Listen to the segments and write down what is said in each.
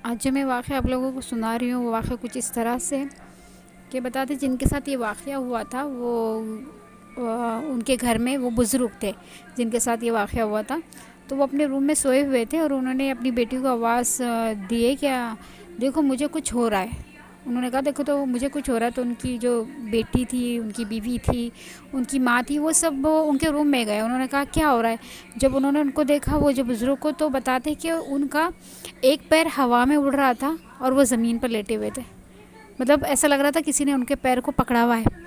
آج جو میں واقعہ آپ لوگوں کو سنا رہی ہوں وہ واقعہ کچھ اس طرح سے ہے کہ بتاتے جن کے ساتھ یہ واقعہ ہوا تھا وہ ان کے گھر میں وہ بزرگ تھے جن کے ساتھ یہ واقعہ ہوا تھا. تو وہ اپنے روم میں سوئے ہوئے تھے اور انہوں نے اپنی بیٹی کو آواز دی ہے کہ دیکھو مجھے کچھ ہو رہا ہے. انہوں نے کہا دیکھو تو مجھے کچھ ہو رہا ہے. تو ان کی جو بیٹی تھی، ان کی بیوی تھی، ان کی ماں تھی، وہ سب ان کے روم میں گئے. انہوں نے کہا کیا ہو رہا ہے. جب انہوں نے ان کو دیکھا وہ جو بزرگ کو، تو بتاتے کہ ان کا ایک پیر ہوا میں اڑ رہا تھا اور وہ زمین پر لیٹے ہوئے تھے. مطلب ایسا لگ رہا تھا کسی نے ان کے پیر کو پکڑا ہوا ہے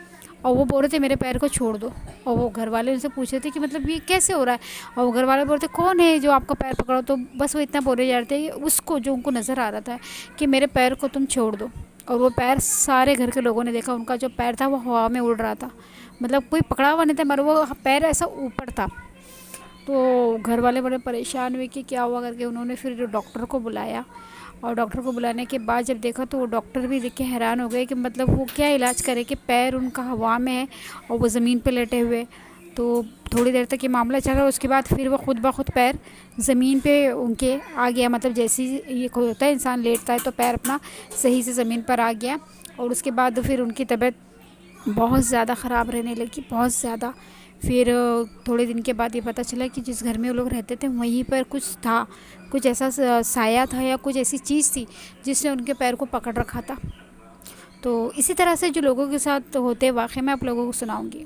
اور وہ بول رہے تھے میرے پیر کو چھوڑ دو. اور وہ گھر والے ان سے پوچھ رہے تھے کہ مطلب یہ کیسے ہو رہا ہے. اور وہ گھر والے بولتے کون ہے جو آپ کا پیر پکڑا. تو بس وہ اتنا بولے جا رہے تھے اس کو جو ان کو نظر آ رہا تھا کہ میرے پیر کو تم چھوڑ دو. اور وہ پیر سارے گھر کے لوگوں نے دیکھا، ان کا جو پیر تھا وہ ہوا میں اڑ رہا تھا. مطلب کوئی پکڑا ہوا نہیں تھا مگر وہ پیر ایسا اوپر تھا. تو گھر والے بڑے پریشان ہوئے کہ کیا ہوا کر کے. انہوں نے پھر ڈاکٹر کو بلایا اور ڈاکٹر کو بلانے کے بعد جب دیکھا تو وہ ڈاکٹر بھی دیکھ کے حیران ہو گئے کہ مطلب وہ کیا علاج کرے کہ پیر ان کا ہوا میں ہے اور وہ زمین پہ لیٹے ہوئے. تو تھوڑی دیر تک یہ معاملہ چلا. اس کے بعد پھر وہ خود بخود پیر زمین پہ ان کے آ گیا. مطلب جیسے یہ ہوتا ہے انسان لیٹتا ہے تو پیر اپنا صحیح سے زمین پر آ گیا. اور اس کے بعد پھر ان کی طبیعت بہت زیادہ خراب رہنے لگی، بہت زیادہ. پھر تھوڑے دن کے بعد یہ پتہ چلا کہ جس گھر میں وہ لوگ رہتے تھے وہیں پر کچھ تھا، کچھ ایسا سایہ تھا یا کچھ ایسی چیز تھی جس نے ان کے پیر کو پکڑ رکھا تھا. تو اسی طرح سے جو لوگوں کے ساتھ ہوتے واقعے میں آپ لوگوں کو سناؤں گی.